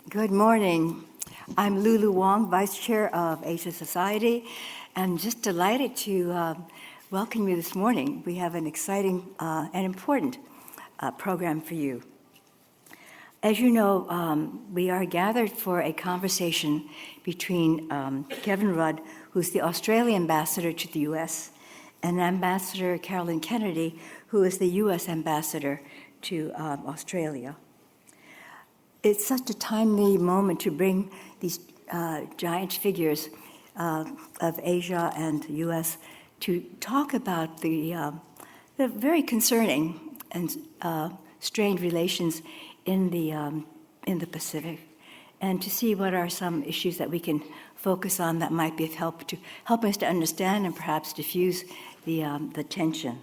Good morning. I'm Lulu Wang, Vice Chair of Asia Society, and just delighted to welcome you this morning. We have an exciting and important program for you. As you know, we are gathered for a conversation between Kevin Rudd, who's the Australian ambassador to the U.S., and Ambassador Carolyn Kennedy, who is the U.S. ambassador to Australia. It's such a timely moment to bring these giant figures of Asia and the U.S. to talk about the very concerning and strained relations in the Pacific, and to see what are some issues that we can focus on that might be of help us to understand and perhaps diffuse the tension.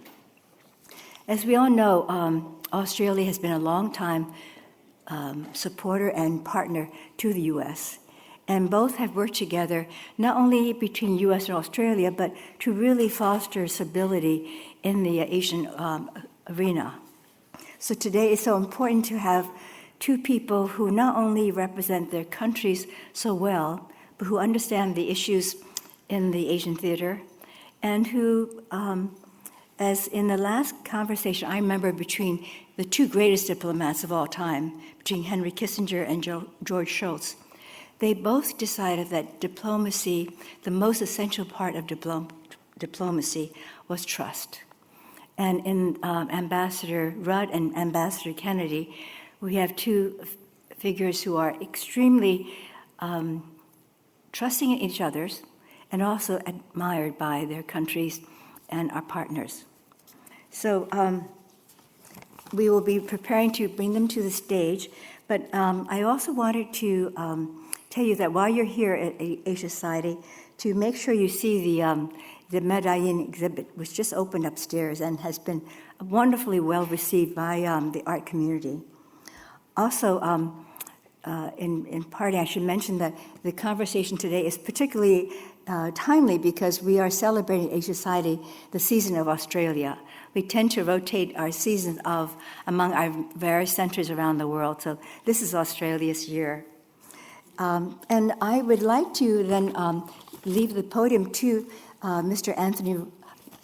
As we all know, Australia has been a long time supporter and partner to the U.S., and both have worked together not only between U.S. and Australia, but to really foster stability in the Asian arena. So today it's so important to have two people who not only represent their countries so well, but who understand the issues in the Asian theater, and who, as in the last conversation I remember between the two greatest diplomats of all time, between Henry Kissinger and George Shultz, they both decided that diplomacy, the most essential part of diplomacy, was trust. And in Ambassador Rudd and Ambassador Kennedy, we have two figures who are extremely trusting in each other and also admired by their countries and our partners. So we will be preparing to bring them to the stage, but I also wanted to tell you that while you're here at Asia Society, to make sure you see the Madayin exhibit, which just opened upstairs and has been wonderfully well received by the art community. Also, in parting, I should mention that the conversation today is particularly timely because we are celebrating Asia Society, the season of Australia. We tend to rotate our seasons among our various centers around the world, so this is Australia's year. And I would like to then leave the podium to Mr. Anthony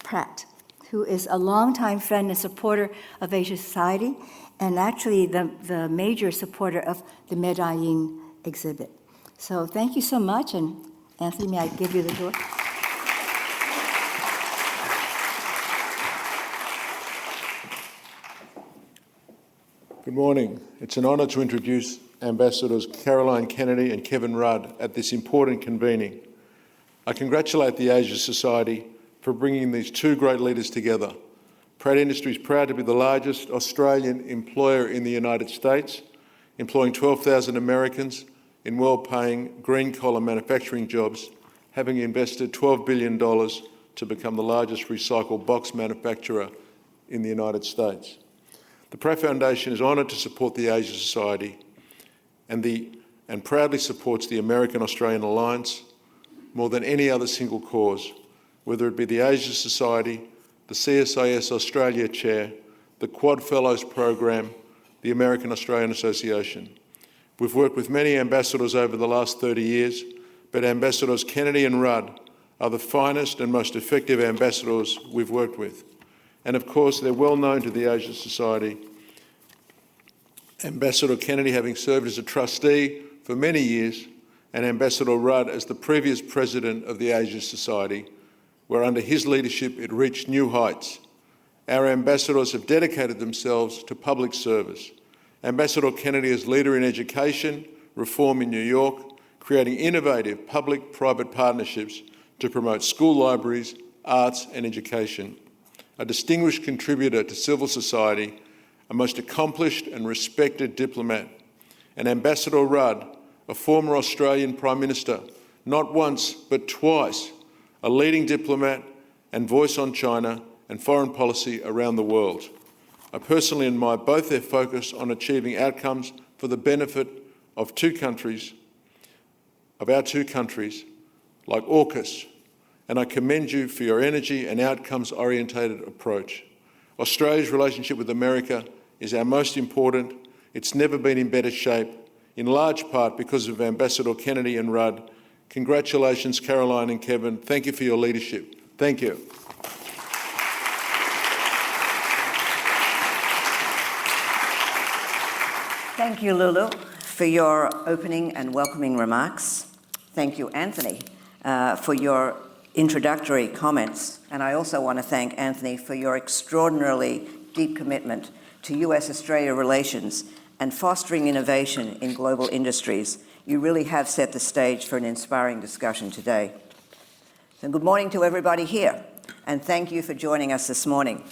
Pratt, who is a longtime friend and supporter of Asia Society, and actually the major supporter of the Madayin exhibit. So thank you so much, and Anthony, may I give you the floor? Good morning. It's an honour to introduce Ambassadors Caroline Kennedy and Kevin Rudd at this important convening. I congratulate the Asia Society for bringing these two great leaders together. Pratt Industries is proud to be the largest Australian employer in the United States, employing 12,000 Americans in well-paying green-collar manufacturing jobs, having invested $12 billion to become the largest recycled box manufacturer in the United States. The Pratt Foundation is honoured to support the Asia Society and proudly supports the American-Australian Alliance more than any other single cause, whether it be the Asia Society, the CSIS Australia Chair, the Quad Fellows Program, the American-Australian Association. We've worked with many ambassadors over the last 30 years, but Ambassadors Kennedy and Rudd are the finest and most effective ambassadors we've worked with. And of course, they're well known to the Asia Society. Ambassador Kennedy having served as a trustee for many years, and Ambassador Rudd as the previous president of the Asia Society, where under his leadership it reached new heights. Our ambassadors have dedicated themselves to public service. Ambassador Kennedy is leader in education, reform in New York, creating innovative public-private partnerships to promote school libraries, arts and education. A distinguished contributor to civil society, a most accomplished and respected diplomat. And Ambassador Rudd, a former Australian Prime Minister, not once but twice, a leading diplomat and voice on China and foreign policy around the world. I personally admire both their focus on achieving outcomes for the benefit of our two countries, like AUKUS, and I commend you for your energy and outcomes-orientated approach. Australia's relationship with America is our most important. It's never been in better shape. in large part because of Ambassador Kennedy and Rudd. Congratulations, Caroline and Kevin. Thank you for your leadership. Thank you. Thank you, Lulu, for your opening and welcoming remarks. Thank you, Anthony, for your introductory comments. And I also want to thank Anthony for your extraordinarily deep commitment to U.S. Australia relations and fostering innovation in global industries. You really have set the stage for an inspiring discussion today. So good morning to everybody here, and thank you for joining us this morning.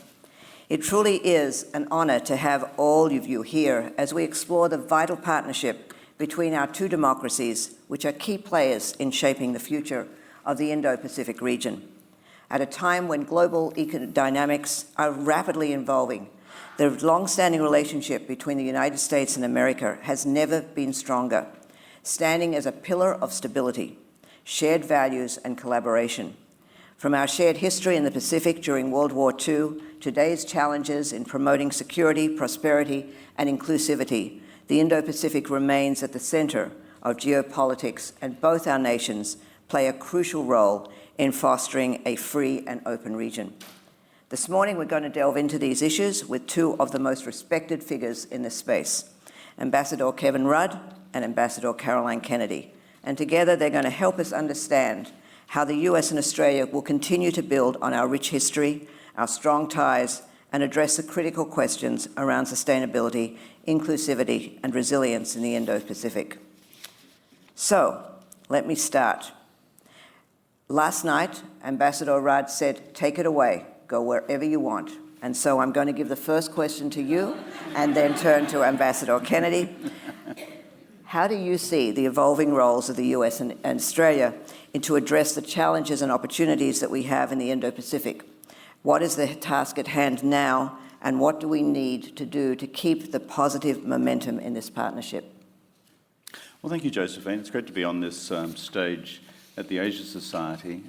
It truly is an honour to have all of you here as we explore the vital partnership between our two democracies, which are key players in shaping the future of the Indo-Pacific region. At a time when global dynamics are rapidly evolving, the long-standing relationship between the United States and America has never been stronger, standing as a pillar of stability, shared values and collaboration. From our shared history in the Pacific during World War II, today's challenges in promoting security, prosperity, and inclusivity, the Indo-Pacific remains at the centre of geopolitics, and both our nations play a crucial role in fostering a free and open region. This morning, we're going to delve into these issues with two of the most respected figures in this space, Ambassador Kevin Rudd and Ambassador Caroline Kennedy. And together, they're going to help us understand how the US and Australia will continue to build on our rich history, our strong ties, and address the critical questions around sustainability, inclusivity, and resilience in the Indo-Pacific. So, let me start. Last night, Ambassador Rudd said, "Take it away, go wherever you want." And so I'm going to give the first question to you and then turn to Ambassador Kennedy. How do you see the evolving roles of the US and Australia to address the challenges and opportunities that we have in the Indo-Pacific? What is the task at hand now, and what do we need to do to keep the positive momentum in this partnership? Well, thank you, Josephine. It's great to be on this stage at the Asia Society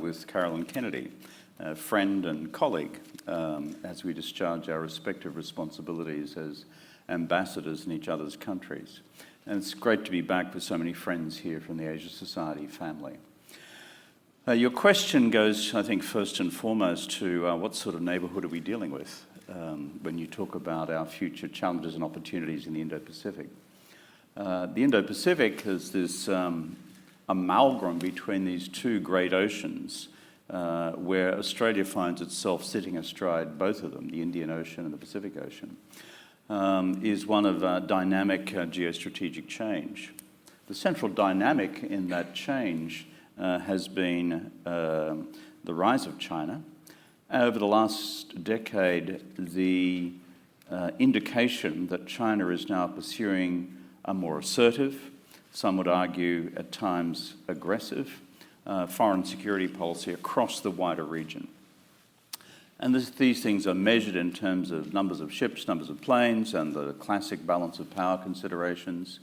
with Caroline Kennedy, a friend and colleague, as we discharge our respective responsibilities as ambassadors in each other's countries. And it's great to be back with so many friends here from the Asia Society family. Your question goes, I think, first and foremost to what sort of neighbourhood are we dealing with when you talk about our future challenges and opportunities in the Indo-Pacific. The Indo-Pacific is this amalgam between these two great oceans where Australia finds itself sitting astride both of them, the Indian Ocean and the Pacific Ocean. Is one of dynamic geostrategic change. The central dynamic in that change has been the rise of China. Over the last decade, the indication that China is now pursuing a more assertive, some would argue at times aggressive, foreign security policy across the wider region. And these things are measured in terms of numbers of ships, numbers of planes, and the classic balance of power considerations,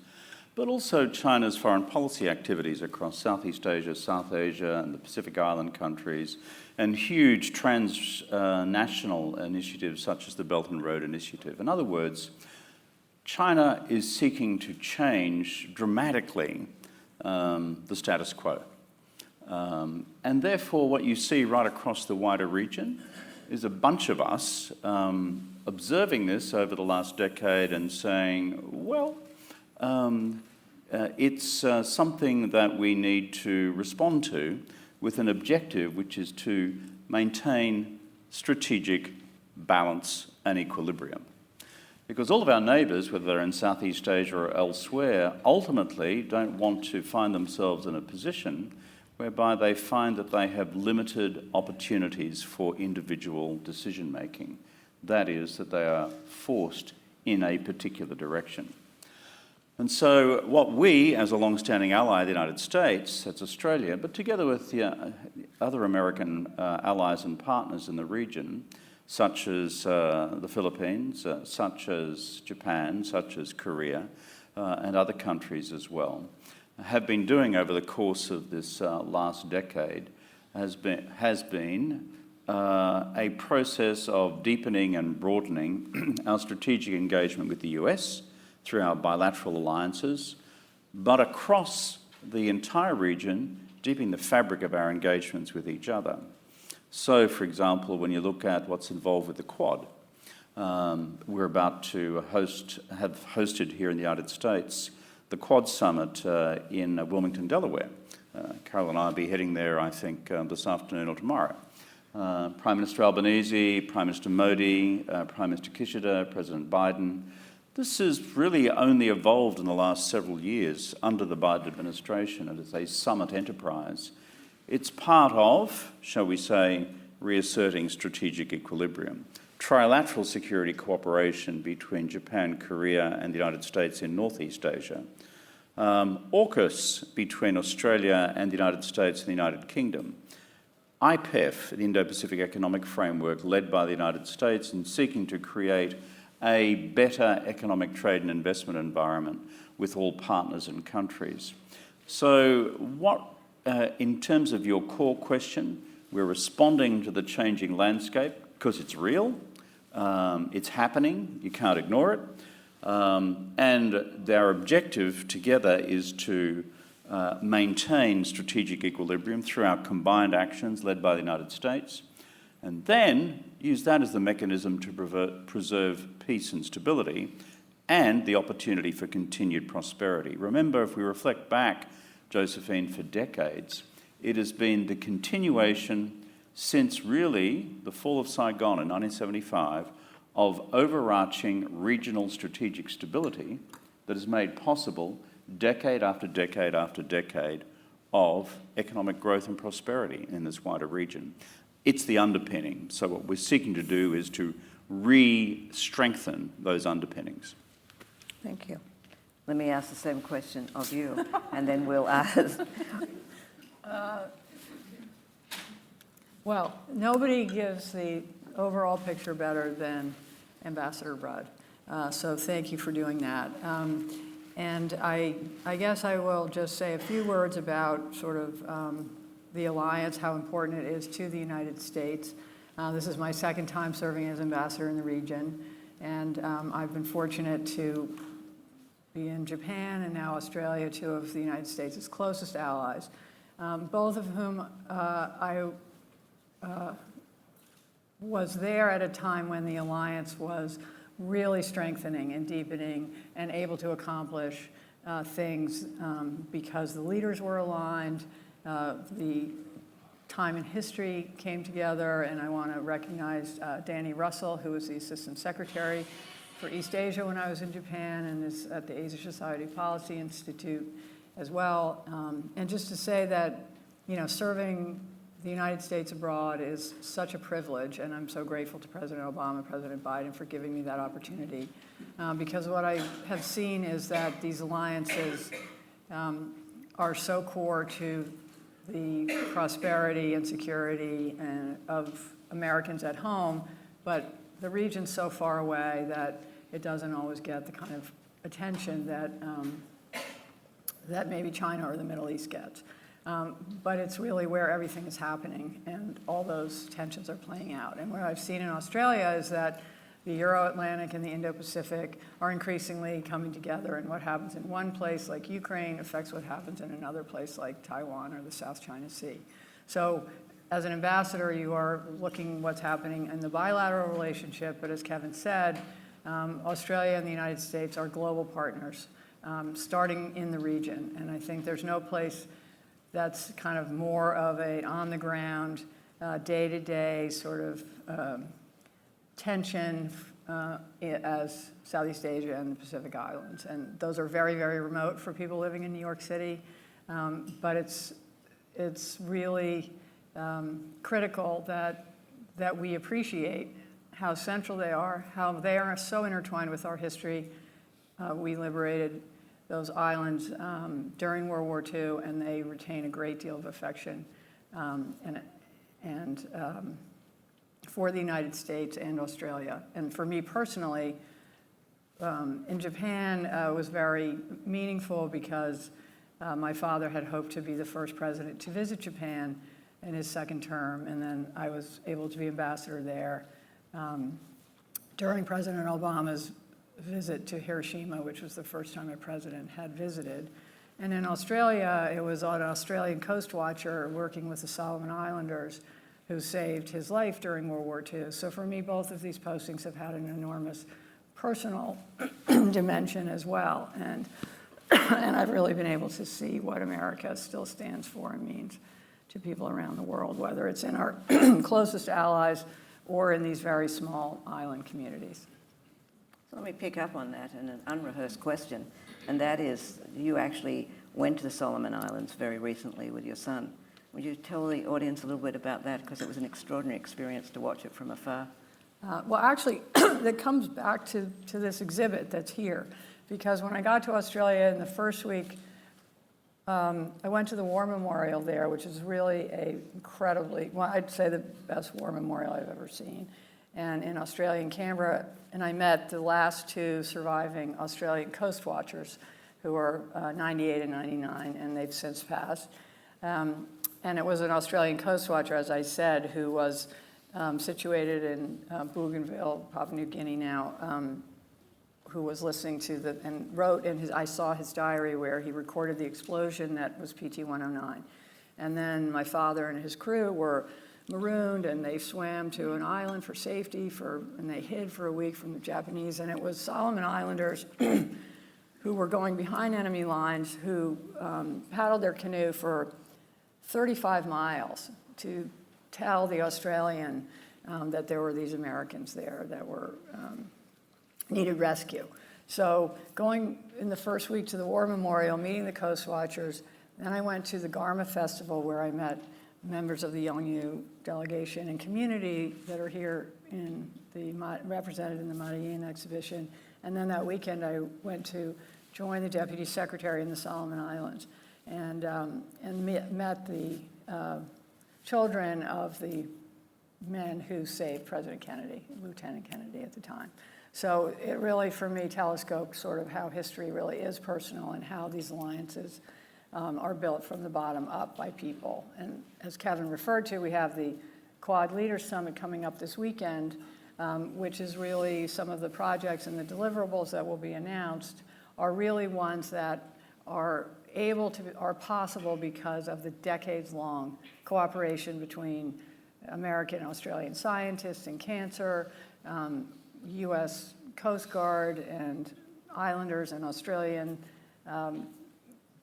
but also China's foreign policy activities across Southeast Asia, South Asia, and the Pacific Island countries, and huge transnational initiatives such as the Belt and Road Initiative. In other words, China is seeking to change dramatically the status quo. And therefore, what you see right across the wider region is a bunch of us observing this over the last decade and saying, well, it's something that we need to respond to with an objective, which is to maintain strategic balance and equilibrium. Because all of our neighbours, whether they're in Southeast Asia or elsewhere, ultimately don't want to find themselves in a position whereby they find that they have limited opportunities for individual decision-making. That is, that they are forced in a particular direction. And so what we, as a long-standing ally of the United States, that's Australia, but together with the other American allies and partners in the region, such as the Philippines, such as Japan, such as Korea, and other countries as well, have been doing over the course of this last decade has been a process of deepening and broadening our strategic engagement with the US through our bilateral alliances, but across the entire region, deepening the fabric of our engagements with each other. So, for example, when you look at what's involved with the Quad, we're about to have hosted here in the United States the Quad Summit in Wilmington, Delaware. Carol and I will be heading there, I think, this afternoon or tomorrow. Prime Minister Albanese, Prime Minister Modi, Prime Minister Kishida, President Biden. This has really only evolved in the last several years under the Biden administration, and it's a summit enterprise. It's part of, shall we say, reasserting strategic equilibrium. Trilateral security cooperation between Japan, Korea and the United States in Northeast Asia. AUKUS between Australia and the United States and the United Kingdom. IPEF, the Indo-Pacific Economic Framework led by the United States in seeking to create a better economic trade and investment environment with all partners and countries. So in terms of your core question, we're responding to the changing landscape because it's real, it's happening, you can't ignore it, and our objective together is to maintain strategic equilibrium through our combined actions led by the United States, and then use that as the mechanism to preserve peace and stability and the opportunity for continued prosperity. Remember, if we reflect back, Josephine, for decades, it has been the continuation since really the fall of Saigon in 1975 of overarching regional strategic stability that has made possible decade after decade after decade of economic growth and prosperity in this wider region. It's the underpinning. So what we're seeking to do is to re-strengthen those underpinnings. Thank you. Let me ask the same question of you, and then we'll ask. Well, nobody gives the overall picture better than Ambassador Rudd. So thank you for doing that. And I guess I will just say a few words about sort of the alliance, how important it is to the United States. This is my second time serving as ambassador in the region, and I've been fortunate to be in Japan and now Australia, two of the United States' closest allies, both of whom I was there at a time when the alliance was really strengthening and deepening and able to accomplish things because the leaders were aligned, the time in history came together, and I want to recognize Danny Russell, who was the Assistant Secretary for East Asia when I was in Japan and is at the Asia Society Policy Institute as well. And just to say that, serving the United States abroad is such a privilege, and I'm so grateful to President Obama and President Biden for giving me that opportunity. Because what I have seen is that these alliances are so core to the prosperity and security of Americans at home, but the region's so far away that it doesn't always get the kind of attention that maybe China or the Middle East gets. But it's really where everything is happening, and all those tensions are playing out. And what I've seen in Australia is that the Euro-Atlantic and the Indo-Pacific are increasingly coming together, and what happens in one place like Ukraine affects what happens in another place like Taiwan or the South China Sea. So as an ambassador, you are looking what's happening in the bilateral relationship, but as Kevin said, Australia and the United States are global partners, starting in the region. And I think there's no place that's kind of more of a on-the-ground, day-to-day sort of tension as Southeast Asia and the Pacific Islands. And those are very, very remote for people living in New York City. But it's really critical that we appreciate how central they are, how they are so intertwined with our history. We liberated those islands during World War II, and they retain a great deal of affection and for the United States and Australia. And for me personally, in Japan was very meaningful because my father had hoped to be the first president to visit Japan in his second term, and then I was able to be ambassador there during President Obama's visit to Hiroshima, which was the first time a president had visited. And in Australia, it was an Australian coast watcher working with the Solomon Islanders who saved his life during World War II. So for me, both of these postings have had an enormous personal dimension as well. And I've really been able to see what America still stands for and means to people around the world, whether it's in our closest allies or in these very small island communities. So let me pick up on that and an unrehearsed question, and that is, you actually went to the Solomon Islands very recently with your son. Would you tell the audience a little bit about that? Because it was an extraordinary experience to watch it from afar. Well, actually, that comes back to this exhibit that's here. Because when I got to Australia in the first week, I went to the War Memorial there, which is really well, I'd say the best war memorial I've ever seen. And in Australia, in Canberra, and I met the last two surviving Australian coast watchers who are 98 and 99, and they've since passed. And it was an Australian coast watcher, as I said, who was situated in Bougainville, Papua New Guinea now, who was listening to and wrote I saw his diary where he recorded the explosion that was PT-109. And then my father and his crew were marooned, and they swam to an island for safety, and they hid for a week from the Japanese. And it was Solomon Islanders who were going behind enemy lines, who paddled their canoe for 35 miles to tell the Australian that there were these Americans there that were needed rescue. So going in the first week to the War Memorial, meeting the Coast Watchers, then I went to the Garma Festival where I met members of the Yolngu delegation and community that are here represented in the Madayin exhibition. And then that weekend I went to join the Deputy Secretary in the Solomon Islands and met the children of the men who saved President Kennedy, Lieutenant Kennedy at the time. So it really, for me, telescoped sort of how history really is personal and how these alliances are built from the bottom up by people. And as Kevin referred to, we have the Quad Leaders Summit coming up this weekend, which is really some of the projects and the deliverables that will be announced are really ones that are possible because of the decades-long cooperation between American and Australian scientists in cancer, U.S. Coast Guard and Islanders and Australian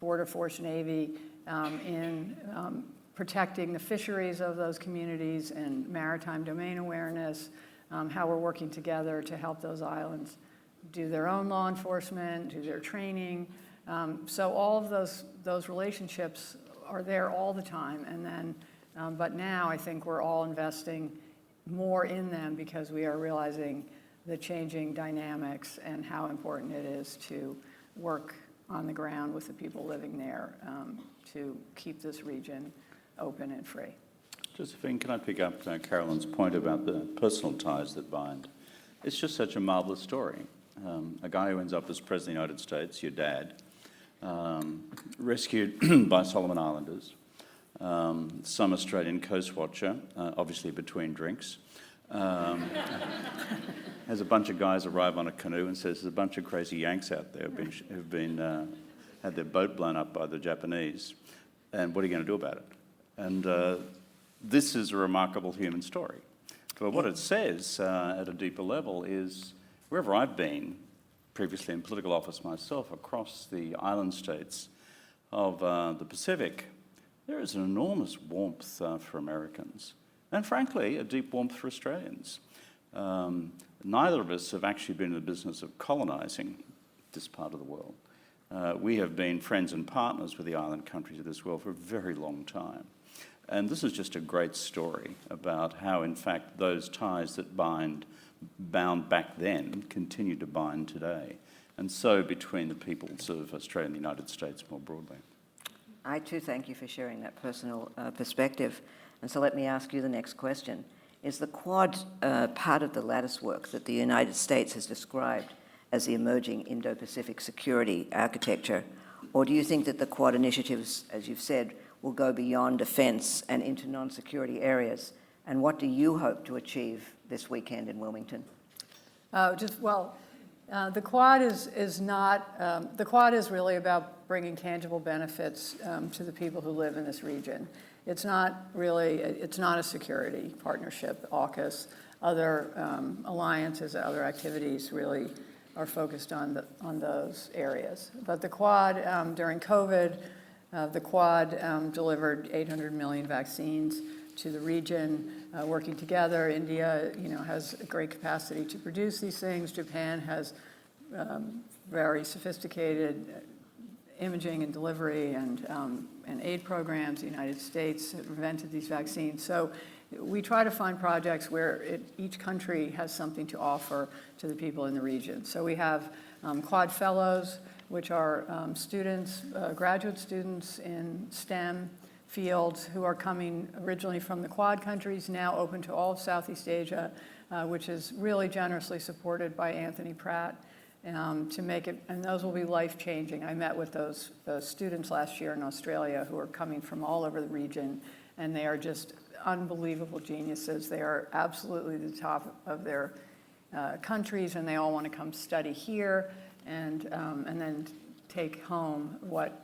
Border Force Navy in protecting the fisheries of those communities and maritime domain awareness, how we're working together to help those islands do their own law enforcement, do their training. So all of those relationships are there all the time. And then, but now I think we're all investing more in them because we are realizing the changing dynamics and how important it is to work on the ground with the people living there to keep this region open and free. Josephine, can I pick up Carolyn's point about the personal ties that bind? It's just such a marvellous story. A guy who ends up as President of the United States, your dad, rescued by Solomon Islanders, some Australian coast watcher, obviously between drinks, has a bunch of guys arrive on a canoe and says there's a bunch of crazy Yanks out there who've been had their boat blown up by the Japanese, and what are you going to do about it? And this is a remarkable human story. But what it says at a deeper level is wherever I've been, previously in political office myself, across the island states of the Pacific, there is an enormous warmth for Americans, and frankly, a deep warmth for Australians. Neither of us have actually been in the business of colonising this part of the world. We have been friends and partners with the island countries of this world for a very long time. And this is just a great story about how, in fact, those ties that bound back then continue to bind today. And so between the peoples of Australia and the United States more broadly. I too thank you for sharing that personal perspective. And so let me ask you the next question. Is the Quad part of the lattice work that the United States has described as the emerging Indo-Pacific security architecture? Or do you think that the Quad initiatives, as you've said, will go beyond defence and into non-security areas? And what do you hope to achieve this weekend in Wilmington? The Quad is not, the Quad is really about bringing tangible benefits to the people who live in this region. It's not really, it's not a security partnership. AUKUS, other alliances, other activities really are focused on those areas. But the Quad, during COVID, the Quad delivered 800 million vaccines to the region, working together. India, has a great capacity to produce these things. Japan has very sophisticated imaging and delivery and aid programs. The United States have invented these vaccines. So we try to find projects where each country has something to offer to the people in the region. So we have Quad Fellows, which are students, graduate students in STEM fields who are coming originally from the Quad countries, now open to all of Southeast Asia, which is really generously supported by Anthony Pratt to make it, and those will be life-changing. I met with those students last year in Australia who are coming from all over the region, and they are just unbelievable geniuses. They are absolutely the top of their countries, and they all want to come study here and then take home what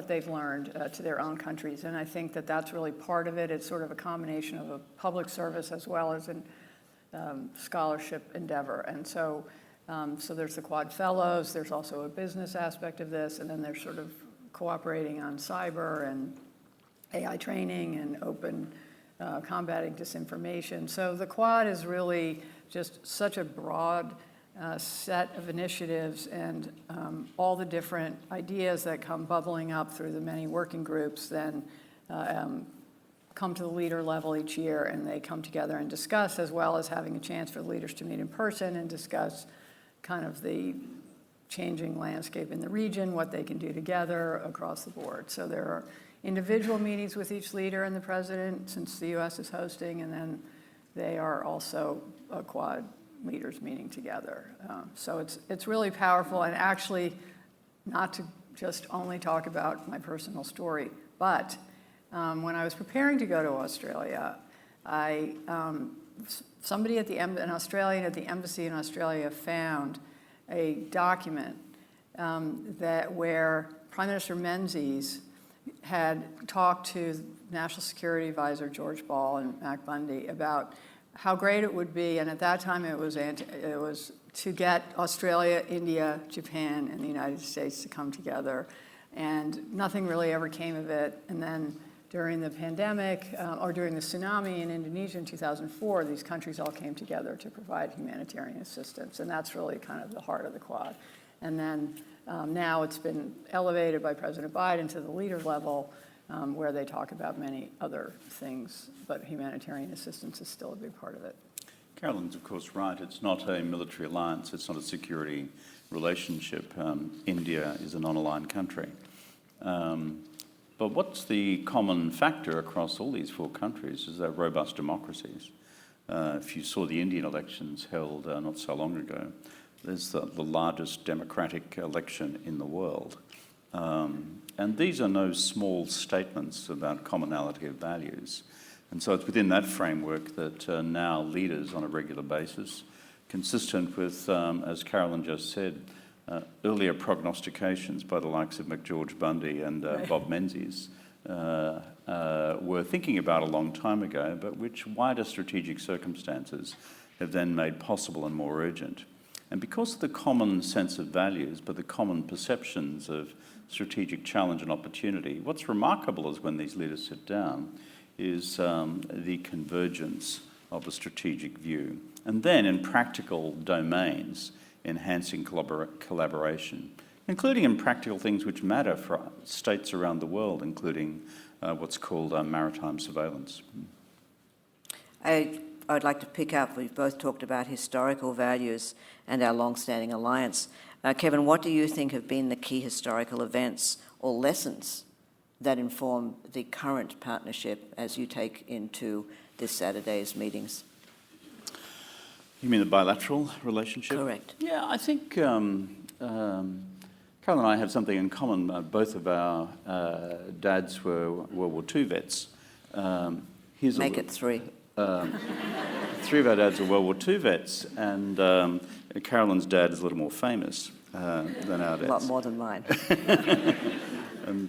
they've learned to their own countries. And I think that that's really part of it. It's sort of a combination of a public service as well as a scholarship endeavor. And so there's the Quad Fellows, there's also a business aspect of this, and then they're sort of cooperating on cyber and AI training and open combating disinformation. So the Quad is really just such a broad set of initiatives, and all the different ideas that come bubbling up through the many working groups then come to the leader level each year, and they come together and discuss, as well as having a chance for the leaders to meet in person and discuss kind of the changing landscape in the region, what they can do together across the board. So there are individual meetings with each leader and the president, since the U.S. is hosting, and then they are also a Quad leaders meeting together. So it's really powerful, and actually not to just only talk about my personal story, but when I was preparing to go to Australia, somebody an Australian at the embassy in Australia found a document where Prime Minister Menzies had talked to National Security Advisor George Ball and Mac Bundy about how great it would be, and at that time it was to get Australia, India, Japan, and the United States to come together, and nothing really ever came of it. And then during the pandemic, or during the tsunami in Indonesia in 2004, these countries all came together to provide humanitarian assistance, and that's really kind of the heart of the Quad. And then now it's been elevated by President Biden to the leader level, where they talk about many other things, but humanitarian assistance is still a big part of it. Carolyn's of course right. It's not a military alliance. It's not a security relationship. India is a non-aligned country. But what's the common factor across all these four countries is they're robust democracies. If you saw the Indian elections held not so long ago, there's the largest democratic election in the world. And these are no small statements about commonality of values. And so it's within that framework that now leaders on a regular basis, consistent with, as Carolyn just said, earlier prognostications by the likes of McGeorge Bundy and Bob Menzies were thinking about a long time ago, but which wider strategic circumstances have then made possible and more urgent. And because of the common sense of values, but the common perceptions of strategic challenge and opportunity, what's remarkable is when these leaders sit down is the convergence of a strategic view. And then in practical domains, enhancing collaboration, including in practical things which matter for states around the world, including what's called maritime surveillance. I'd like to pick up, we've both talked about historical values and our long-standing alliance. Kevin, what do you think have been the key historical events or lessons that inform the current partnership as you take into this Saturday's meetings? You mean the bilateral relationship? Correct. Yeah, I think Carol and I have something in common. Both of our dads were World War II vets. Make it three. three of our dads are World War II vets, and Caroline's dad is a little more famous than our dad's. A lot more than mine. And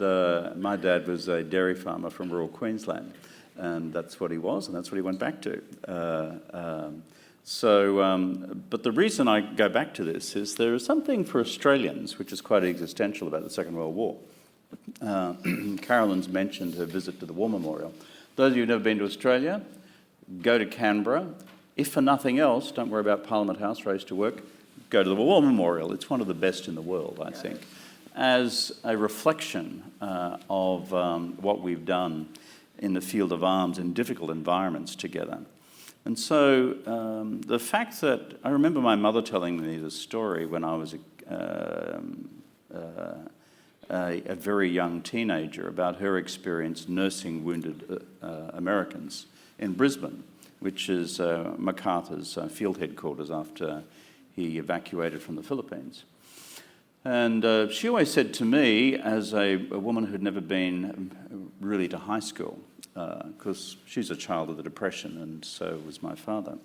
my dad was a dairy farmer from rural Queensland, and that's what he was, and that's what he went back to. But the reason I go back to this is there is something for Australians which is quite existential about the Second World War. Caroline's mentioned her visit to the War Memorial. Those of you who've never been to Australia, go to Canberra. If for nothing else, don't worry about Parliament House, race to work, go to the War Memorial. It's one of the best in the world, I think, as a reflection of what we've done in the field of arms in difficult environments together. And so the fact that, I remember my mother telling me this story when I was a very young teenager about her experience nursing wounded Americans in Brisbane, which is MacArthur's field headquarters after he evacuated from the Philippines. And she always said to me, as a woman who'd never been really to high school, because she's a child of the Depression and so was my father,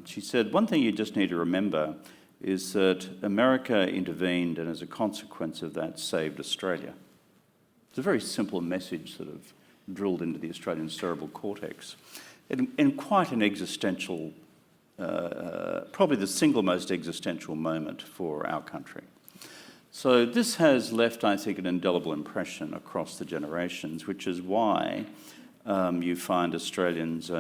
she said, one thing you just need to remember is that America intervened and as a consequence of that saved Australia. It's a very simple message sort of drilled into the Australian cerebral cortex in quite an existential, probably the single most existential moment for our country. So this has left, I think, an indelible impression across the generations, which is why you find Australians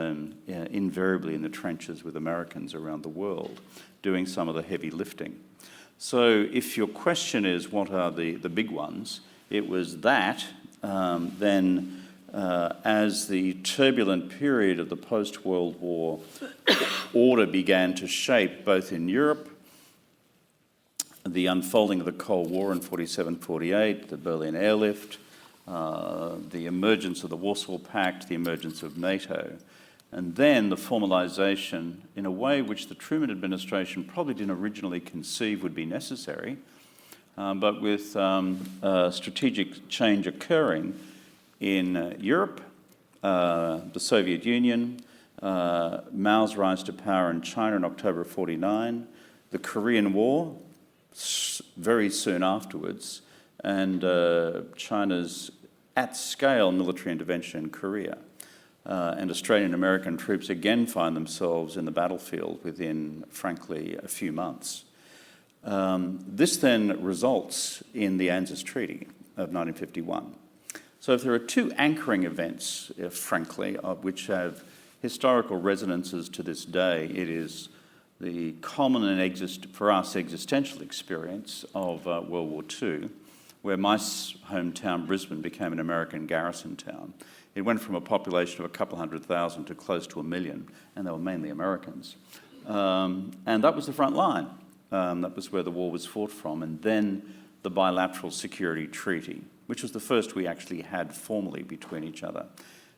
invariably in the trenches with Americans around the world, doing some of the heavy lifting. So if your question is what are the big ones, it was that, then as the turbulent period of the post-World War order began to shape both in Europe, the unfolding of the Cold War in 47-48, the Berlin airlift, the emergence of the Warsaw Pact, the emergence of NATO, and then the formalisation in a way which the Truman administration probably didn't originally conceive would be necessary, but with strategic change occurring in Europe, the Soviet Union, Mao's rise to power in China in October of 49, the Korean War very soon afterwards, and China's at-scale military intervention in Korea. And Australian and American troops again find themselves in the battlefield within, frankly, a few months. This then results in the ANZUS Treaty of 1951. So if there are two anchoring events, frankly, which have historical resonances to this day, it is the common and, for us, existential experience of World War II, where my hometown, Brisbane, became an American garrison town. It went from a population of a couple 100,000 to close to 1 million, and they were mainly Americans. And that was the front line. That was where the war was fought from. And then the bilateral security treaty, which was the first we actually had formally between each other.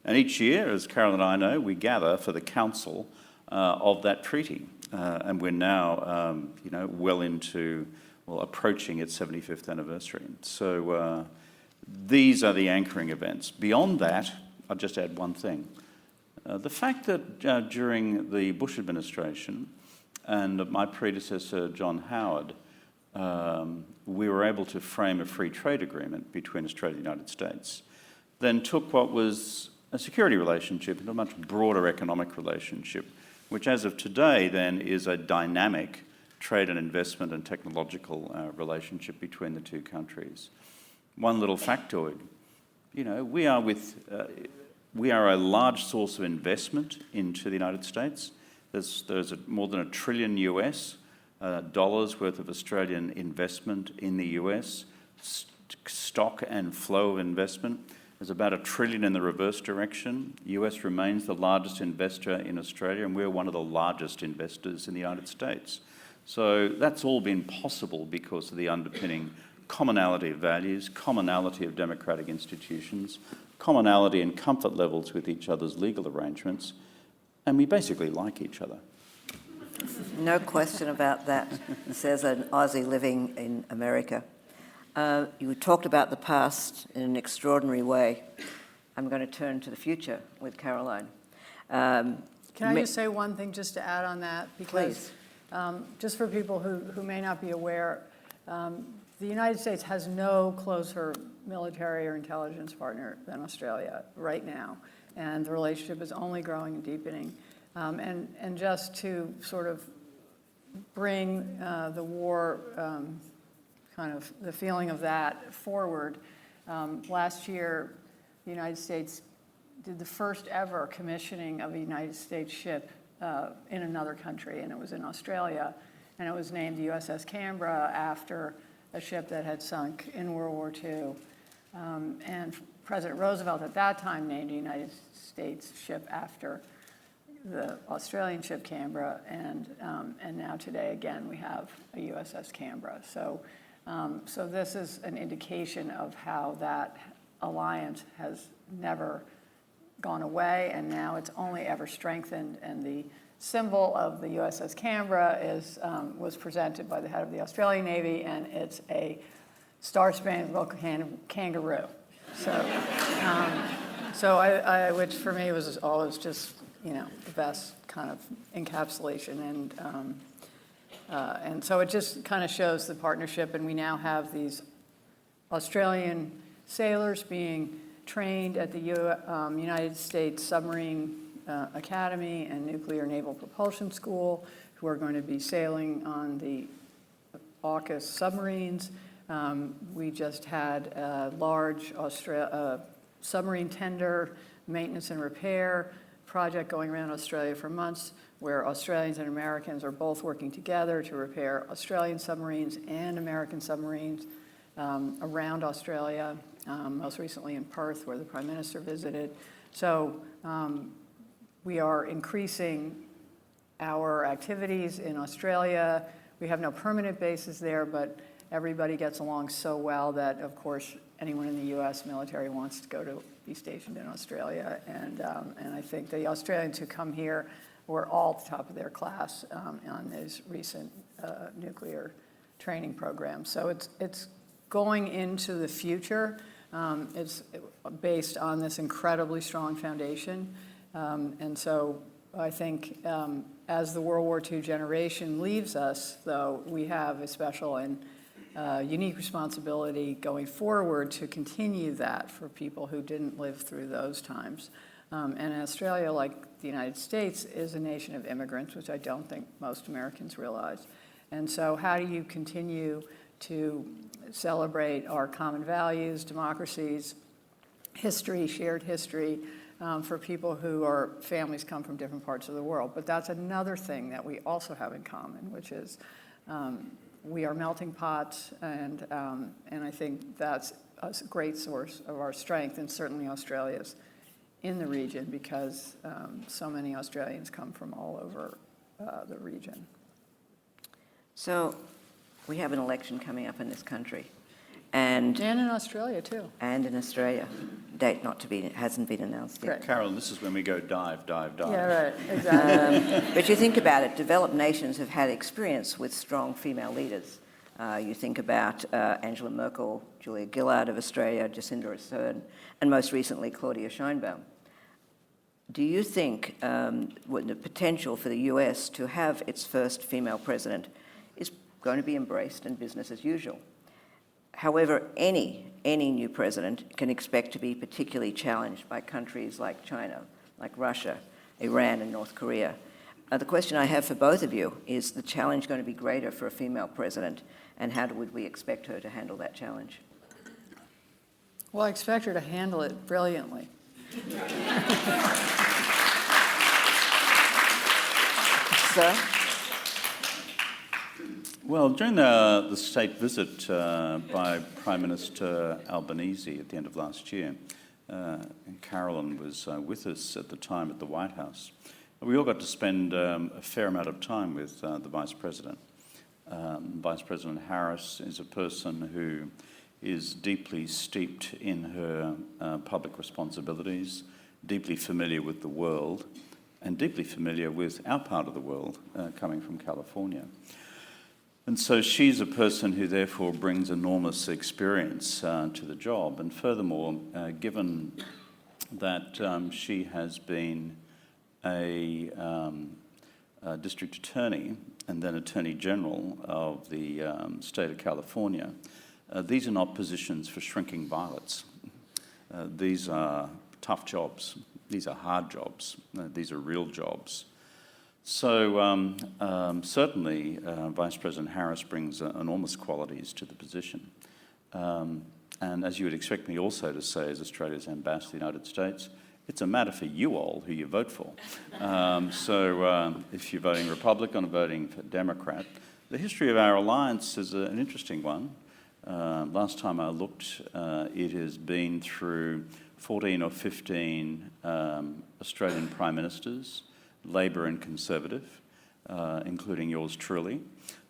And each year, as Carol and I know, we gather for the council of that treaty. And we're now, well into, approaching its 75th anniversary. So these are the anchoring events. Beyond that, I'll just add one thing. The fact that during the Bush administration and my predecessor, John Howard, we were able to frame a free trade agreement between Australia and the United States, then took what was a security relationship into a much broader economic relationship, which as of today then is a dynamic trade and investment and technological relationship between the two countries. One little factoid, we are a large source of investment into the United States. There's more than $1 trillion US dollars worth of Australian investment in the US, stock and flow of investment. There's about $1 trillion in the reverse direction. US remains the largest investor in Australia, and we're one of the largest investors in the United States. So that's all been possible because of the underpinning commonality of values, commonality of democratic institutions, commonality and comfort levels with each other's legal arrangements, and we basically like each other. No question about that, says an Aussie living in America. You talked about the past in an extraordinary way. I'm going to turn to the future with Caroline. Can I just say one thing just to add on that? Because Please. just for people who may not be aware, the United States has no closer military or intelligence partner than Australia right now. And the relationship is only growing and deepening. And just to sort of bring the war, kind of the feeling of that forward, last year, the United States did the first ever commissioning of a United States ship in another country, and it was in Australia, and it was named the USS Canberra after a ship that had sunk in World War II. And President Roosevelt at that time named a United States ship after the Australian ship Canberra, and now today again we have a USS Canberra. So this is an indication of how that alliance has never gone away, and now it's only ever strengthened. And the symbol of the USS Canberra was presented by the head of the Australian Navy, and it's a star-spangled kangaroo. So, I which for me was always just the best kind of encapsulation, and so it just kind of shows the partnership. And we now have these Australian sailors being trained at the United States Submarine Academy and Nuclear Naval Propulsion School, who are going to be sailing on the AUKUS submarines. We just had a large submarine tender maintenance and repair project going around Australia for months, where Australians and Americans are both working together to repair Australian submarines and American submarines around Australia, most recently in Perth, where the Prime Minister visited. So we are increasing our activities in Australia. We have no permanent bases there, but everybody gets along so well that, of course, anyone in the U.S. military wants to go to be stationed in Australia. And I think the Australians who come here were all at the top of their class on these recent nuclear training programs. So it's going into the future. It's based on this incredibly strong foundation. And so I think as the World War II generation leaves us, though, we have a special and unique responsibility going forward to continue that for people who didn't live through those times. And Australia, like the United States, is a nation of immigrants, which I don't think most Americans realize. And so how do you continue to celebrate our common values, democracies, history, shared history, for people who are families come from different parts of the world? But that's another thing that we also have in common, which is we are melting pots, and I think that's a great source of our strength, and certainly Australia's in the region, because so many Australians come from all over the region. So we have an election coming up in this country. And in Australia, too. And in Australia. Date hasn't been announced yet. Right. Carolyn, this is when we go dive. Yeah, right, exactly. But you think about it, developed nations have had experience with strong female leaders. You think about Angela Merkel, Julia Gillard of Australia, Jacinda Ardern, and most recently Claudia Sheinbaum. Do you think the potential for the US to have its first female president is going to be embraced in business as usual? However, any new president can expect to be particularly challenged by countries like China, like Russia, Iran, and North Korea. The question I have for both of you is the challenge going to be greater for a female president, and how would we expect her to handle that challenge? Well, I expect her to handle it brilliantly. Sir? Well, during the state visit by Prime Minister Albanese at the end of last year, Carolyn was with us at the time at the White House. We all got to spend a fair amount of time with the Vice President. Vice President Harris is a person who is deeply steeped in her public responsibilities, deeply familiar with the world, and deeply familiar with our part of the world, coming from California. And so she's a person who therefore brings enormous experience to the job. And furthermore, given that she has been a district attorney and then Attorney General of the state of California, these are not positions for shrinking violets. These are tough jobs. These are hard jobs. These are real jobs. So certainly Vice President Harris brings enormous qualities to the position. And as you would expect me also to say as Australia's ambassador to the United States, it's a matter for you all who you vote for. So if you're voting Republican or voting for Democrat, the history of our alliance is an interesting one. Last time I looked, it has been through 14 or 15 Australian Prime Ministers, Labor and Conservative, including yours truly.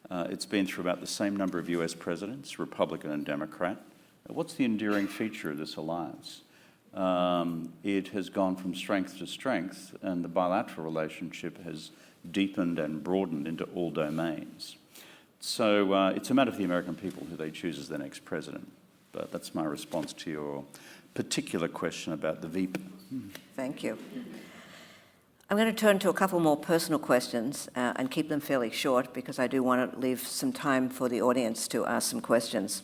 It's been through about the same number of US presidents, Republican and Democrat. What's the enduring feature of this alliance? It has gone from strength to strength, and the bilateral relationship has deepened and broadened into all domains. So it's a matter for the American people who they choose as their next president. But that's my response to your particular question about the Veep. Thank you. I'm going to turn to a couple more personal questions and keep them fairly short because I do want to leave some time for the audience to ask some questions.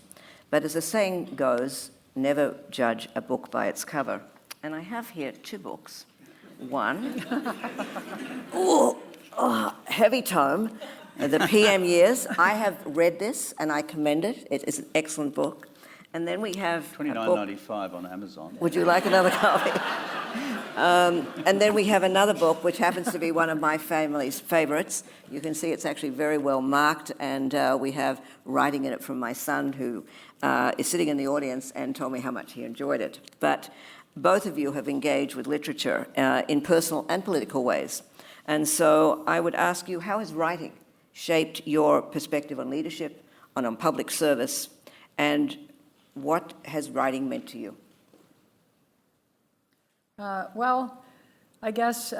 But as the saying goes, never judge a book by its cover. And I have here two books. One, heavy tome, The PM Years. I have read this and I commend it. It is an excellent book. And then we have $29.95 on Amazon. Would you like another copy? And then we have another book, which happens to be one of my family's favourites. You can see it's actually very well marked, and we have writing in it from my son, who is sitting in the audience and told me how much he enjoyed it. But both of you have engaged with literature in personal and political ways. And so I would ask you, how has writing shaped your perspective on leadership, on public service, and what has writing meant to you? Well, I guess,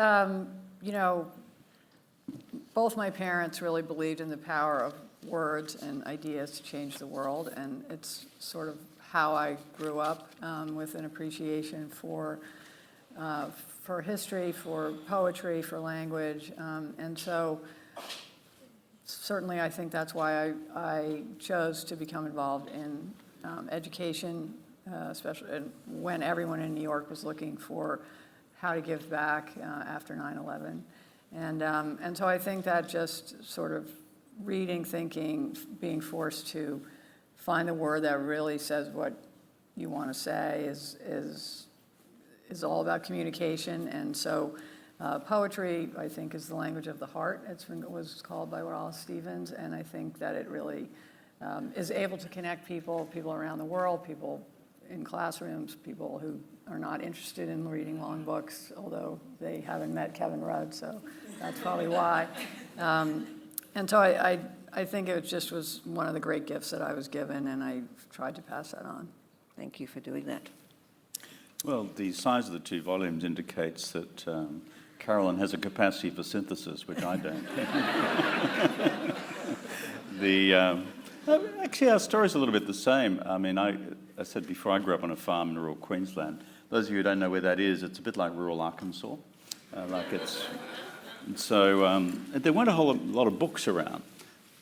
both my parents really believed in the power of words and ideas to change the world, and it's sort of how I grew up with an appreciation for history, for poetry, for language, and so certainly I think that's why I chose to become involved in education, especially when everyone in New York was looking for how to give back after 9/11. And so I think that just sort of reading, thinking, being forced to find the word that really says what you want to say is all about communication. And so poetry, I think, is the language of the heart. It was called by Wallace Stevens, and I think that it really is able to connect people around the world, people in classrooms, people who are not interested in reading long books, although they haven't met Kevin Rudd, so that's probably why. And so I think it just was one of the great gifts that I was given, and I tried to pass that on. Thank you for doing that. Well, the size of the two volumes indicates that Carolyn has a capacity for synthesis, which I don't. Actually, our story's a little bit the same. I mean, I said before, I grew up on a farm in rural Queensland. Those of you who don't know where that is, it's a bit like rural Arkansas. There weren't a whole lot of books around.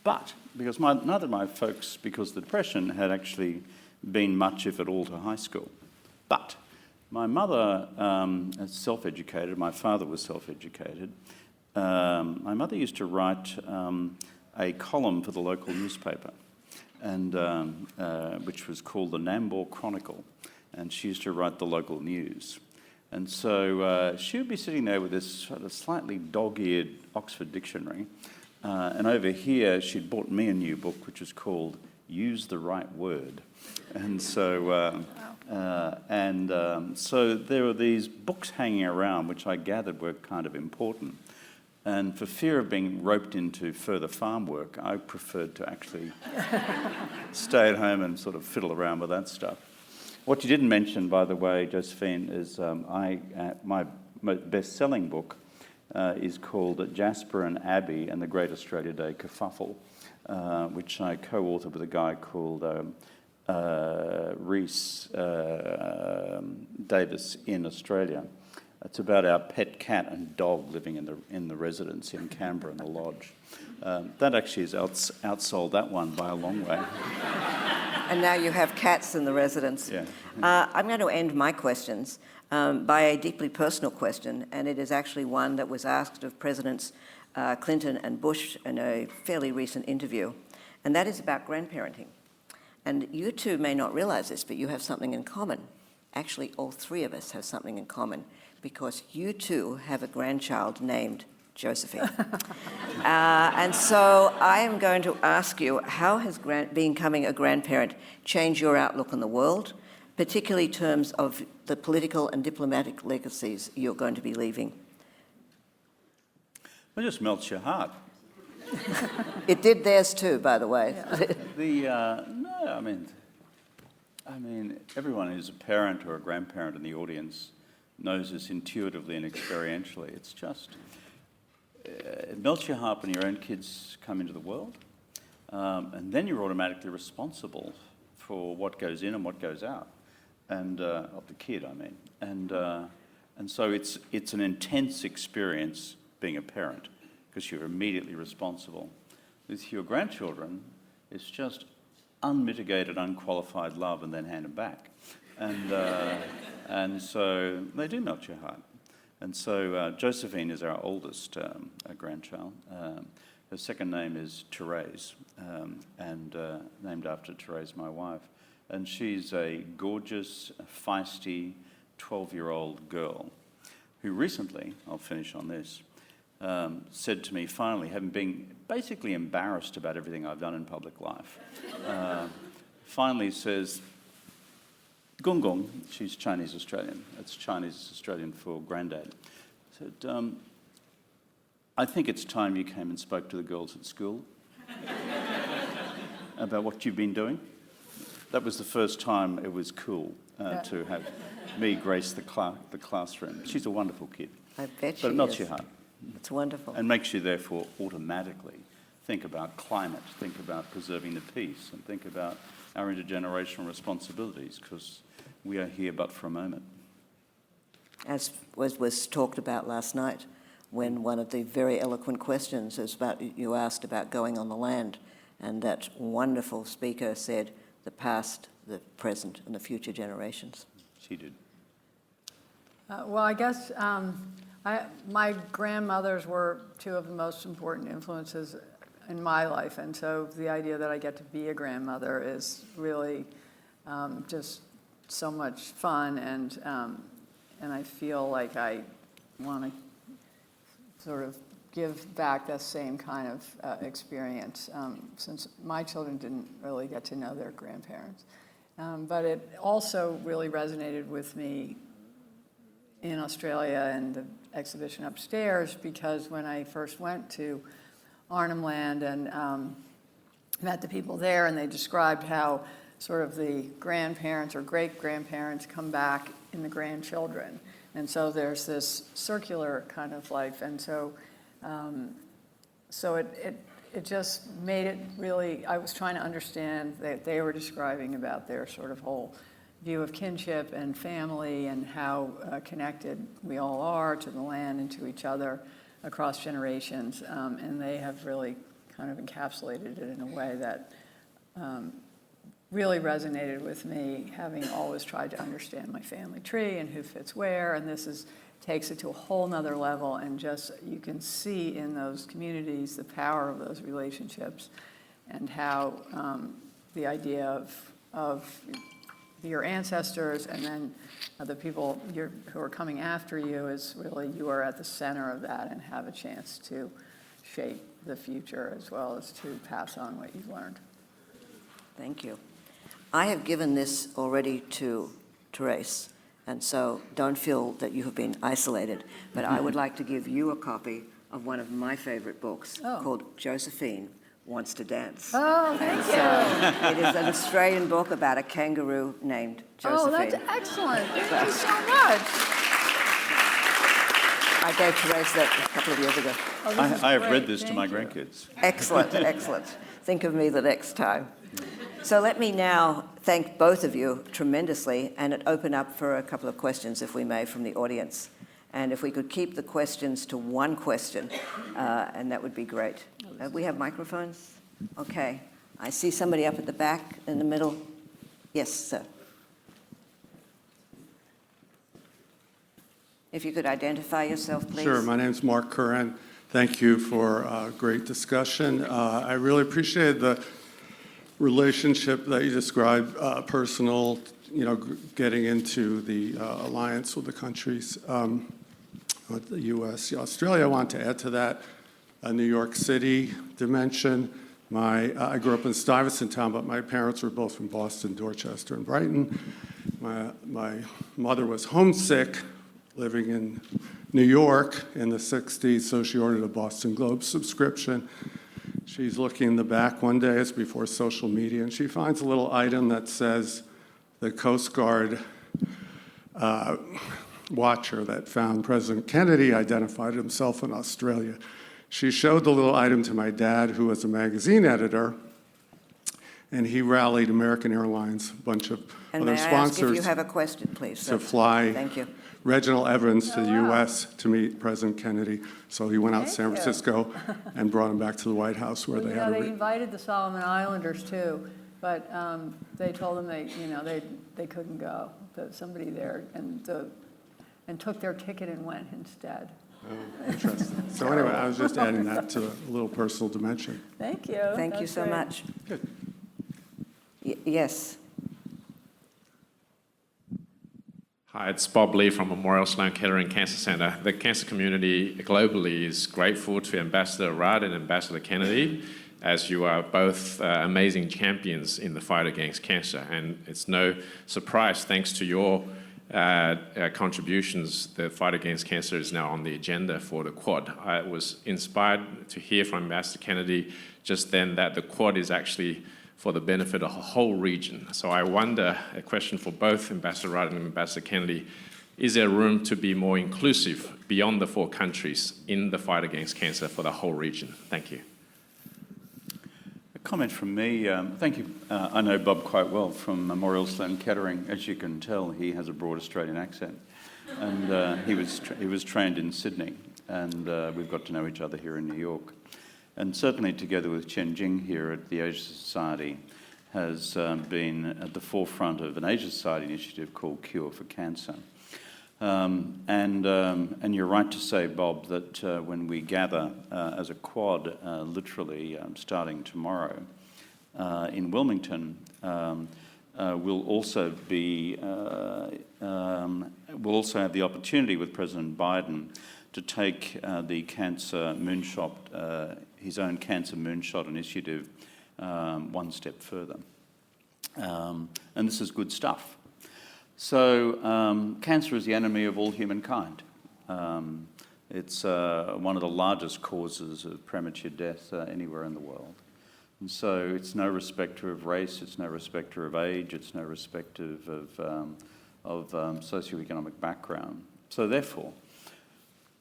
But, because neither of my folks, because of the Depression, had actually been much, if at all, to high school. But my mother is self-educated, my father was self-educated. My mother used to write a column for the local newspaper, and which was called the Nambour Chronicle, and she used to write the local news. And so she would be sitting there with this sort of slightly dog-eared Oxford Dictionary, and over here she'd bought me a new book which was called Use the Right Word. And so, so there were these books hanging around which I gathered were kind of important. And for fear of being roped into further farm work, I preferred to actually stay at home and sort of fiddle around with that stuff. What you didn't mention, by the way, Josephine, is my best-selling book is called Jasper and Abby and the Great Australia Day Kerfuffle, which I co-authored with a guy called Rhys Davis in Australia. It's about our pet cat and dog living in the residence in Canberra in the lodge. That actually has outsold that one by a long way. And now you have cats in the residence. Yeah. I'm going to end my questions by a deeply personal question, and it is actually one that was asked of Presidents Clinton and Bush in a fairly recent interview, and that is about grandparenting. And you two may not realise this, but you have something in common. Actually, all three of us have something in common, because you too have a grandchild named Josephine. And so I am going to ask you, how has becoming a grandparent changed your outlook on the world, particularly in terms of the political and diplomatic legacies you're going to be leaving? It just melts your heart. It did theirs too, by the way. No, I mean, everyone who's a parent or a grandparent in the audience knows this intuitively and experientially. It's just, it melts your heart when your own kids come into the world, and then you're automatically responsible for what goes in and what goes out, and of the kid, I mean, and so it's an intense experience being a parent because you're immediately responsible. With your grandchildren, it's just unmitigated, unqualified love, and then hand them back, and so they do melt your heart. And so Josephine is our oldest grandchild. Her second name is Therese, and named after Therese, my wife. And she's a gorgeous, feisty 12-year-old girl who recently, I'll finish on this, said to me, finally, having been basically embarrassed about everything I've done in public life, finally says, Gong Gong, she's Chinese-Australian. It's Chinese-Australian for granddad. Said, I think it's time you came and spoke to the girls at school about what you've been doing. That was the first time it was cool to have me grace the classroom. She's a wonderful kid. I bet she But it melts is. your heart. It's wonderful. And makes you, therefore, automatically think about climate, think about preserving the peace, and think about our intergenerational responsibilities, because we are here but for a moment. As was talked about last night, when one of the very eloquent questions is about, you asked about going on the land, and that wonderful speaker said, the past, the present, and the future generations. She did. Well, I guess my grandmothers were two of the most important influences in my life, and so the idea that I get to be a grandmother is really just so much fun, and I feel like I want to sort of give back that same kind of experience, since my children didn't really get to know their grandparents. But it also really resonated with me in Australia and the exhibition upstairs, because when I first went to Arnhem Land and met the people there, and they described how sort of the grandparents or great-grandparents come back in the grandchildren. And so there's this circular kind of life. And so it just made it really, I was trying to understand that they were describing about their sort of whole view of kinship and family and how connected we all are to the land and to each other across generations. And they have really kind of encapsulated it in a way that really resonated with me, having always tried to understand my family tree and who fits where. And this takes it to a whole nother level, and just you can see in those communities the power of those relationships, and how the idea of your ancestors and then the people who are coming after you is really, you are at the center of that and have a chance to shape the future as well as to pass on what you've learned. Thank you. I have given this already to Therese, and so don't feel that you have been isolated, but I would like to give you a copy of one of my favourite books called Josephine Wants to Dance. Oh, thank you. So it is an Australian book about a kangaroo named Josephine. Oh, that's excellent. Thank you so much. I gave Therese that a couple of years ago. Oh, this is I have great. read this to Thank my you. grandkids. Excellent, excellent. Think of me the next time. So let me now thank both of you tremendously and open up for a couple of questions, if we may, from the audience. And if we could keep the questions to one question, and that would be great. We have microphones? Okay. I see somebody up at the back in the middle. Yes, sir. If you could identify yourself, please. Sure. My name is Mark Curran. Thank you for a great discussion. I really appreciated the relationship that you described, personal, getting into the alliance with the countries, with the U.S. Australia. I want to add to that a New York City dimension. I grew up in Stuyvesant Town, but my parents were both from Boston, Dorchester, and Brighton. My mother was homesick, living in New York in the 60s, so she ordered a Boston Globe subscription. She's looking in the back one day, it's before social media, and she finds a little item that says the Coast Guard watcher that found President Kennedy identified himself in Australia. She showed the little item to my dad, who was a magazine editor, and he rallied American Airlines, a bunch of And other may I ask sponsors if you have a question, please? to fly Thank you. Reginald Evans to the wow. U.S. to meet President Kennedy. So he went out to Thank San you. Francisco and brought him back to the White House where Well, they you had know, a they invited the Solomon Islanders too, but they told them they couldn't go. That somebody there and took their ticket and went instead. interesting. So anyway, I was just adding that to a little personal dimension. Thank you. Thank you That's so great. much. Good. Yes. Hi, it's Bob Lee from Memorial Sloan Kettering Cancer Centre. The cancer community globally is grateful to Ambassador Rudd and Ambassador Kennedy, as you are both amazing champions in the fight against cancer. And it's no surprise, thanks to your contributions, the fight against cancer is now on the agenda for the Quad. I was inspired to hear from Ambassador Kennedy just then that the Quad is actually for the benefit of the whole region. So I wonder, a question for both Ambassador Rudd and Ambassador Kennedy, is there room to be more inclusive beyond the 4 countries in the fight against cancer for the whole region? Thank you. A comment from me. Thank you. I know Bob quite well from Memorial Sloan Kettering. As you can tell, he has a broad Australian accent. And he was trained in Sydney. And we've got to know each other here in New York. And certainly together with Chen Jing here at the Asia Society has been at the forefront of an Asia Society initiative called Cure for Cancer. And you're right to say, Bob, that when we gather as a Quad, literally starting tomorrow in Wilmington, we'll also have the opportunity with President Biden to take the cancer moonshot, his own cancer moonshot initiative, one step further. And this is good stuff. So cancer is the enemy of all humankind. It's one of the largest causes of premature death anywhere in the world. And so it's no respecter of race, it's no respecter of age, it's no respecter of socioeconomic background. So therefore,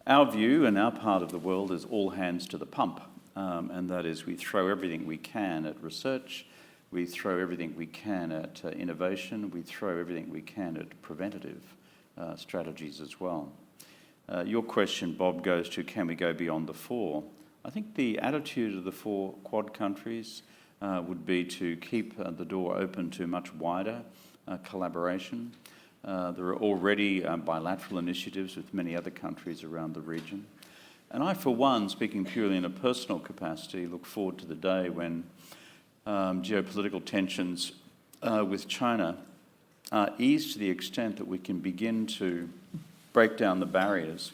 our view and our part of the world is all hands to the pump, and that is we throw everything we can at research, we throw everything we can at innovation, we throw everything we can at preventative strategies as well. Your question, Bob, goes to can we go beyond the 4? I think the attitude of the 4 Quad countries would be to keep the door open to much wider collaboration. There are already bilateral initiatives with many other countries around the region. And I, for one, speaking purely in a personal capacity, look forward to the day when geopolitical tensions with China are eased to the extent that we can begin to break down the barriers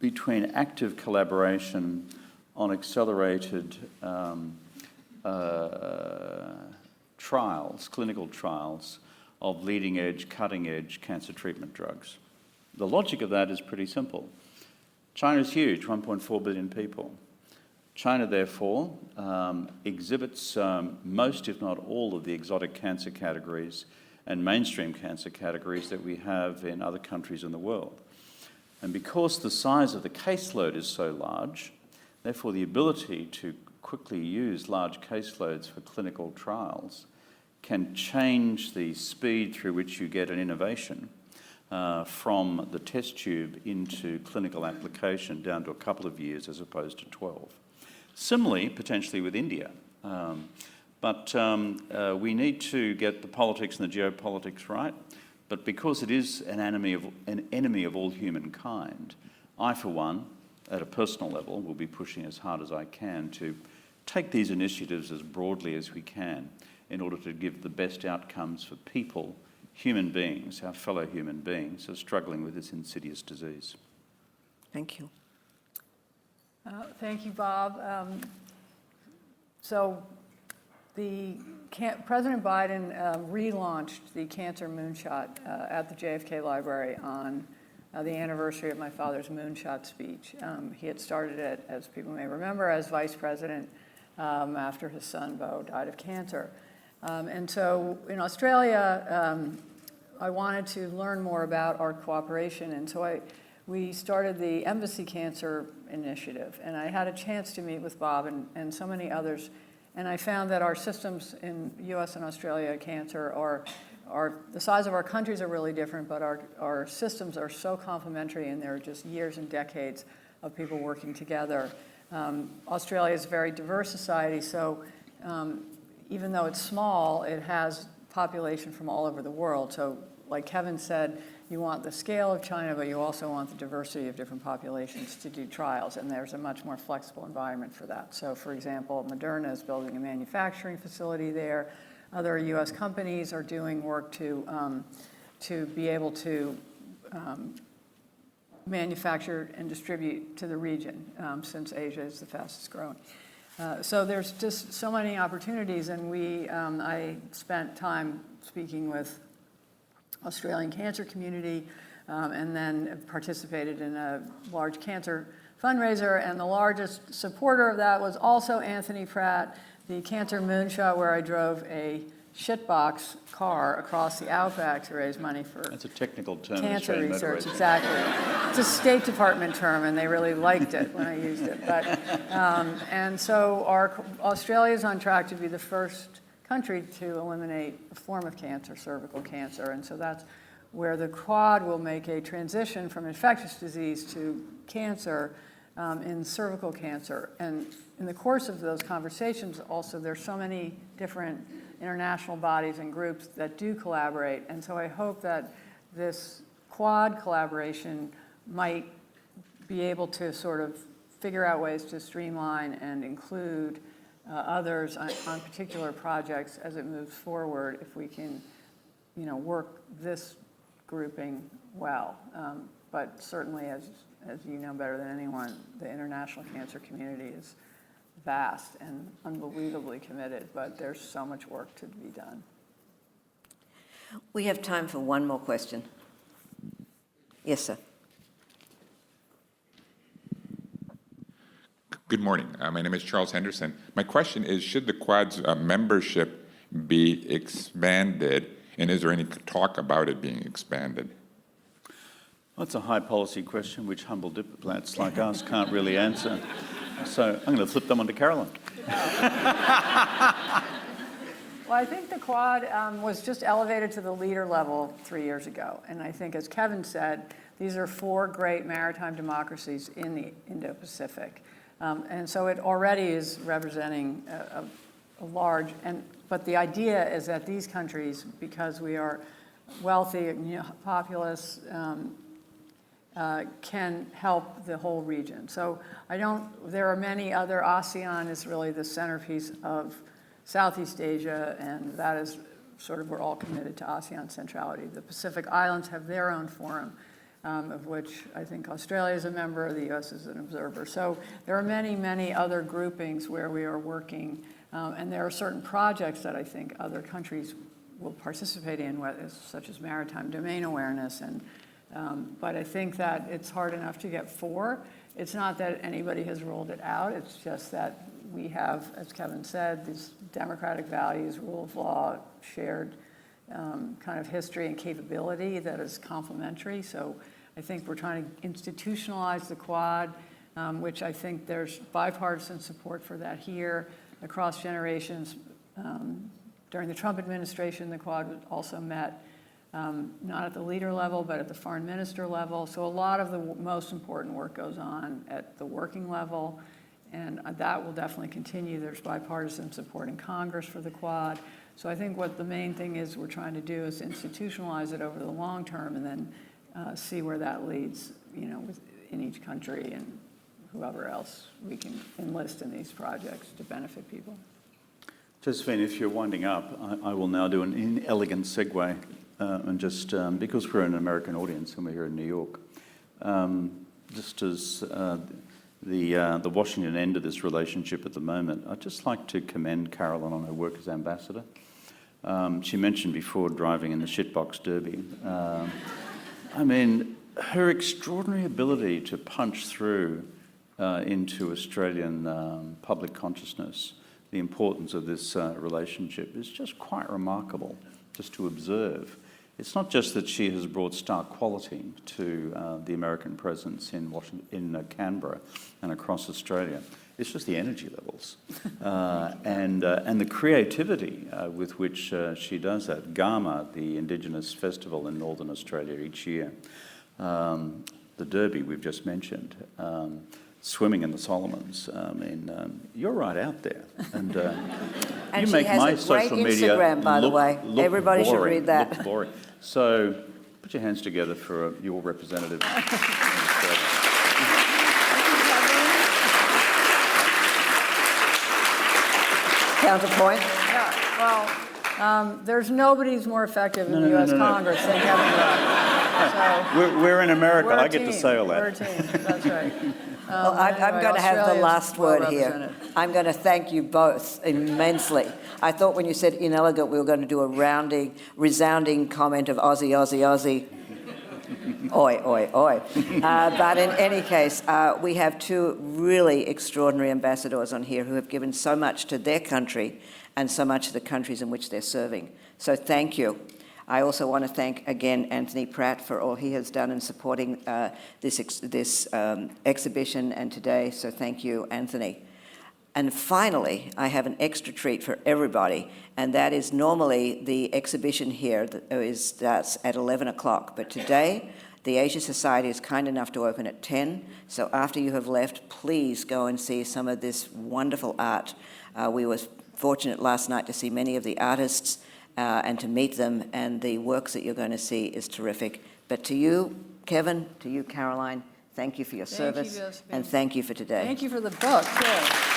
between active collaboration on accelerated trials, clinical trials, of leading-edge, cutting-edge cancer treatment drugs. The logic of that is pretty simple. China is huge, 1.4 billion people. China, therefore, exhibits most, if not all, of the exotic cancer categories and mainstream cancer categories that we have in other countries in the world. And because the size of the caseload is so large, therefore the ability to quickly use large caseloads for clinical trials can change the speed through which you get an innovation from the test tube into clinical application down to a couple of years as opposed to 12. Similarly, potentially with India. But we need to get the politics and the geopolitics right. But because it is an enemy of all humankind, I, for one, at a personal level, will be pushing as hard as I can to take these initiatives as broadly as we can in order to give the best outcomes for people, human beings, our fellow human beings, who are struggling with this insidious disease. Thank you. Thank you, Bob. President Biden relaunched the Cancer Moonshot at the JFK Library on the anniversary of my father's moonshot speech. He had started it, as people may remember, as vice president after his son, Beau, died of cancer. And so in Australia, I wanted to learn more about our cooperation, and so we started the Embassy Cancer Initiative, and I had a chance to meet with Bob and so many others, and I found that our systems in U.S. and Australia cancer are the size of our countries are really different, but our systems are so complementary, and there are just years and decades of people working together. Australia is a very diverse society, so even though it's small, it has population from all over the world. So like Kevin said, you want the scale of China, but you also want the diversity of different populations to do trials, and there's a much more flexible environment for that. So for example, Moderna is building a manufacturing facility there. Other U.S. companies are doing work to be able to manufacture and distribute to the region, since Asia is the fastest growing. So there's just so many opportunities, and I spent time speaking with Australian cancer community, and then participated in a large cancer fundraiser, and the largest supporter of that was also Anthony Pratt, the Cancer Moonshot, where I drove a shitbox car across the outback to raise money for That's a technical term. cancer Australian research. motorways. Exactly. It's a State Department term, and they really liked it when I used it. But and so Australia is on track to be the first country to eliminate a form of cancer, cervical cancer, and so that's where the Quad will make a transition from infectious disease to cancer in cervical cancer. And in the course of those conversations, also, there's so many different international bodies and groups that do collaborate. And so I hope that this Quad collaboration might be able to sort of figure out ways to streamline and include others on particular projects as it moves forward, if we can, work this grouping well. But certainly, as you know better than anyone, the international cancer community is vast and unbelievably committed, but there's so much work to be done. We have time for one more question. Yes, sir. Good morning. My name is Charles Henderson. My question is, should the Quad's membership be expanded, and is there any talk about it being expanded? That's a high policy question which humble diplomats like us can't really answer. So I'm going to flip them on to Carolyn. Well, I think the Quad was just elevated to the leader level 3 years ago. And I think, as Kevin said, these are 4 great maritime democracies in the Indo-Pacific. And so it already is representing a large, but the idea is that these countries, because we are wealthy, populous, can help the whole region. So there are many other, ASEAN is really the centerpiece of Southeast Asia, and that is sort of, we're all committed to ASEAN centrality. The Pacific Islands have their own forum, of which I think Australia is a member, the U.S. is an observer. So there are many, many other groupings where we are working, and there are certain projects that I think other countries will participate in, such as maritime domain awareness. But I think that it's hard enough to get 4. It's not that anybody has ruled it out, it's just that we have, as Kevin said, these democratic values, rule of law, shared kind of history and capability that is complementary. So I think we're trying to institutionalize the Quad, which I think there's bipartisan support for that here across generations. During the Trump administration, the Quad also met not at the leader level, but at the foreign minister level. So a lot of the most important work goes on at the working level, and that will definitely continue. There's bipartisan support in Congress for the Quad. So I think what the main thing is we're trying to do is institutionalize it over the long term and then see where that leads, in each country and whoever else we can enlist in these projects to benefit people. Josephine, if you're winding up, I will now do an inelegant segue, and just because we're an American audience and we're here in New York, just as the Washington end of this relationship at the moment, I'd just like to commend Carolyn on her work as ambassador. She mentioned before driving in the shitbox derby. I mean, her extraordinary ability to punch through into Australian public consciousness, the importance of this relationship is just quite remarkable just to observe. It's not just that she has brought star quality to the American presence in Canberra and across Australia. It's just the energy levels and the creativity with which she does that. Gama, the Indigenous festival in Northern Australia each year, the Derby we've just mentioned, swimming in the Solomons. I mean, you're right out there, and And you she make has my a great social media Instagram, by the way. look Everybody should boring, read that. look boring. So put your hands together for your representative. In Australia. Counterpoint? Yeah, well, there's nobody who's more effective in the U.S. Congress than Kevin Rudd. So We're in America. we're a I get to team. say all We're that. a team, that's right. Well, I'm going to have the Australia's last word here. well-represented. I'm going to thank you both immensely. I thought when you said inelegant, we were going to do a resounding comment of Aussie, Aussie, Aussie. Oi, oi, oi. But in any case, we have two really extraordinary ambassadors on here who have given so much to their country and so much to the countries in which they're serving. So thank you. I also want to thank again Anthony Pratt for all he has done in supporting this exhibition and today. So thank you, Anthony. And finally, I have an extra treat for everybody, and that is normally the exhibition here starts at 11 o'clock. But today, the Asia Society is kind enough to open at 10. So after you have left, please go and see some of this wonderful art. We were fortunate last night to see many of the artists and to meet them, and the works that you're going to see is terrific. But to you, Kevin, to you, Caroline, thank you for your service, Josephine. and thank you for today. Thank you for the book, too.